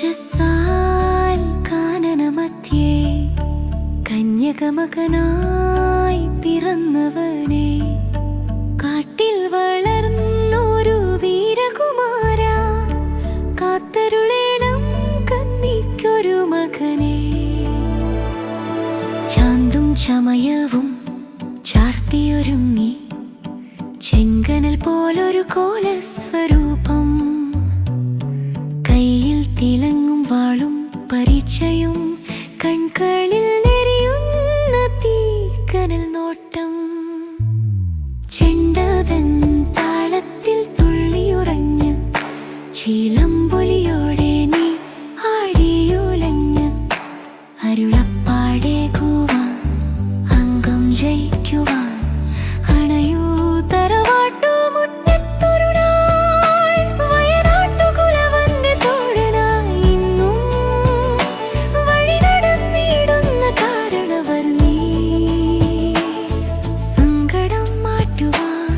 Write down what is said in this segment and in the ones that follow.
തേജസ്സാൽ കാനനമധ്യേ കന്യകമകനായി പിറന്നവനെ, കാട്ടിൽ വളർന്നൊരു വീരകുമാര, കാത്തരുളേണം കന്നിക്കൊരു മകനെ. ചാന്തും ചമയവും ചാർത്തിയൊരുങ്ങി ചെങ്കനൽ പോലൊരു കോലസ്വരൂപം, കയ്യിൽ തിളങ്ങും വാളും പരിചയും, കൺകളിൽ എരിയുന്ന തീക്കനൽ നോട്ടം. ചെണ്ടതൻ താളത്തിൽ തുള്ളിയുറഞ്ഞ് ചിലമ്പൊലിയോടെ നീ ആടിയുലഞ്ഞ്, അരുളപ്പാടെ കൂവാൻ അംഗം ജയിക്കുവാൻ അണയൂ തറവാട്ടു മുറ്റത്തൊരു നാൾ. വയനാട്ടുകുലവന്റെ തോഴനായി ഇന്നും വഴി നടന്നിടുന്ന കാരണവർ നീ. സങ്കടം മാറ്റുവാൻ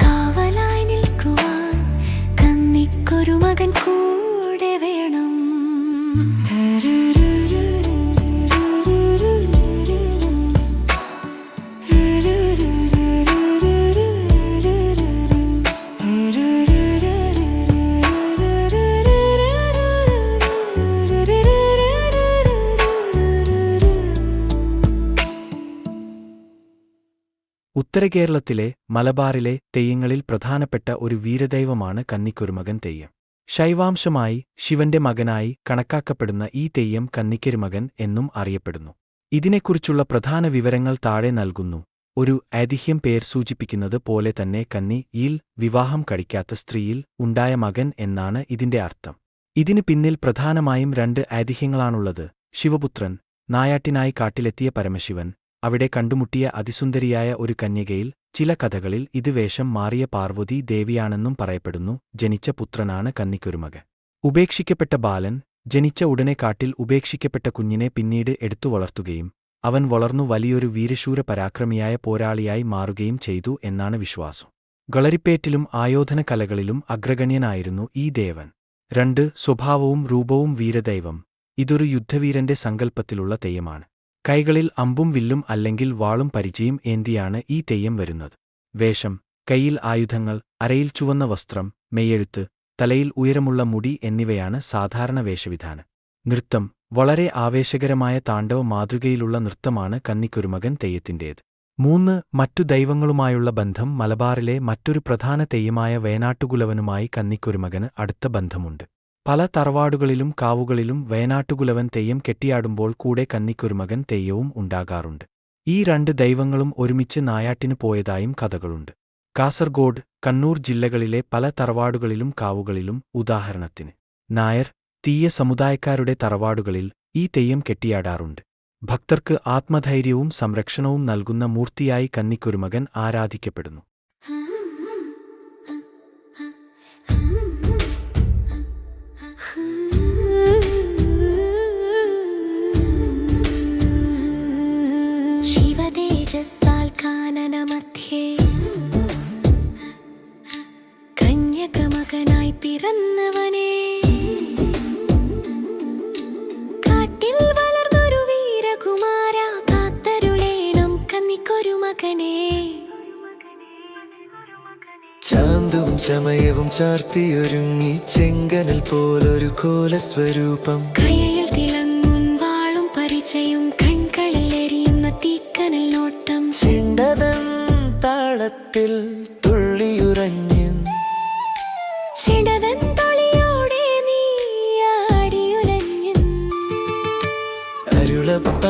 കാവലായി നിൽക്കുവാൻ കന്നിക്കൊരു മകൻ കൂടെ വേണം. ഉത്തരകേരളത്തിലെ മലബാറിലെ തെയ്യങ്ങളിൽ പ്രധാനപ്പെട്ട ഒരു വീരദൈവമാണ് കന്നിക്കൊരുമകൻ തെയ്യം. ശൈവാംശമായി ശിവന്റെ മകനായി കണക്കാക്കപ്പെടുന്ന ഈ തെയ്യം കന്നിക്കൊരുമകൻ എന്നും അറിയപ്പെടുന്നു. ഇതിനെക്കുറിച്ചുള്ള പ്രധാന വിവരങ്ങൾ താഴെ നൽകുന്നു. ഒരു ഐതിഹ്യം പേർ സൂചിപ്പിക്കുന്നത് പോലെ തന്നെ കന്നിയിൽ വിവാഹം കഴിക്കാത്ത സ്ത്രീയിൽ ഉണ്ടായ മകൻ എന്നാണ് ഇതിന്റെ അർത്ഥം. ഇതിന് പിന്നിൽ പ്രധാനമായും രണ്ട് ഐതിഹ്യങ്ങളാണുള്ളത്. ശിവപുത്രൻ നായാട്ടിനായി കാട്ടിലെത്തിയ പരമശിവൻ അവിടെ കണ്ടുമുട്ടിയ അതിസുന്ദരിയായ ഒരു കന്യകയിൽ, ചില കഥകളിൽ ഇത് വേഷം മാറിയ പാർവതി ദേവിയാണെന്നും പറയപ്പെടുന്നു. ജനിച്ച പുത്രനാണ് കന്നിക്കൊരുമകൻ. ഉപേക്ഷിക്കപ്പെട്ട ബാലൻ ജനിച്ച ഉടനെ കാട്ടിൽ ഉപേക്ഷിക്കപ്പെട്ട കുഞ്ഞിനെ പിന്നീട് എടുത്തു വളർത്തുകയും അവൻ വളർന്നു വലിയൊരു വീരശൂര പരാക്രമിയായ പോരാളിയായി മാറുകയും ചെയ്തു എന്നാണ് വിശ്വാസം. കളരിപ്പേറ്റിലും ആയോധന കലകളിലും അഗ്രഗണ്യനായിരുന്നു ഈ ദേവൻ. 2 സ്വഭാവവും രൂപവും വീരദൈവം. ഇതൊരു യുദ്ധവീരന്റെ സങ്കല്പത്തിലുള്ള തെയ്യമാണ്. കൈകളിൽ അമ്പും വില്ലും അല്ലെങ്കിൽ വാളും പരിചയും ഏന്തിയാണ് ഈ തെയ്യം വരുന്നത്. വേഷം: കൈയിൽ ആയുധങ്ങൾ, അരയിൽ ചുവന്ന വസ്ത്രം, മെയ്യെഴുത്ത്, തലയിൽ ഉയരമുള്ള മുടി എന്നിവയാണ് സാധാരണ വേഷവിധാനം. നൃത്തം: വളരെ ആവേശകരമായ താണ്ഡവ മാതൃകയിലുള്ള നൃത്തമാണ് കന്നിക്കൊരുമകൻ തെയ്യത്തിന്റേത്. 3 മറ്റു ദൈവങ്ങളുമായുള്ള ബന്ധം. മലബാറിലെ മറ്റൊരു പ്രധാന തെയ്യമായ വയനാട്ടുകുലവനുമായി കന്നിക്കൊരുമകന് അടുത്ത ബന്ധമുണ്ട്. പല തറവാടുകളിലും കാവുകളിലും വയനാട്ടുകുലവൻ തെയ്യം കെട്ടിയാടുമ്പോൾ കൂടെ കന്നിക്കൊരുമകൻ തെയ്യവും ഉണ്ടാകാറുണ്ട്. ഈ 2 ദൈവങ്ങളും ഒരുമിച്ച് നായാട്ടിന് പോയതായും കഥകളുണ്ട്. കാസർഗോഡ്, കണ്ണൂർ ജില്ലകളിലെ പല തറവാടുകളിലും കാവുകളിലും, ഉദാഹരണത്തിന് നായർ, തീയ സമുദായക്കാരുടെ തറവാടുകളിൽ ഈ തെയ്യം കെട്ടിയാടാറുണ്ട്. ഭക്തർക്ക് ആത്മധൈര്യവും സംരക്ഷണവും നൽകുന്ന മൂർത്തിയായി കന്നിക്കൊരുമകൻ ആരാധിക്കപ്പെടുന്നു. തേജസ്സാൽ കാനനമധ്യേ കന്യകമകനായി പിറന്നവനെ, കാട്ടിൽ വളർന്നൊരു വീരകുമാര, കാത്തരുളേണം കന്നിക്കൊരു മകനെ. ചാന്തും ചമയവും ചാർത്തിയൊരുങ്ങി ചെങ്കനൽ പോലൊരു കോലസ്വരൂപം, കയ്യിൽ തിളങ്ങും വാളും പരിചയും, കൺകളിൽ എരിയുന്ന തീക്കനൽ നോട്ടം. ചെണ്ടതൻ താളത്തിൽ തുള്ളിയുറഞ്ഞ്, ചെണ്ടതൻ തൊളിയോടെ നീ ആടിയുലഞ്ഞ്, അരുളപ്പ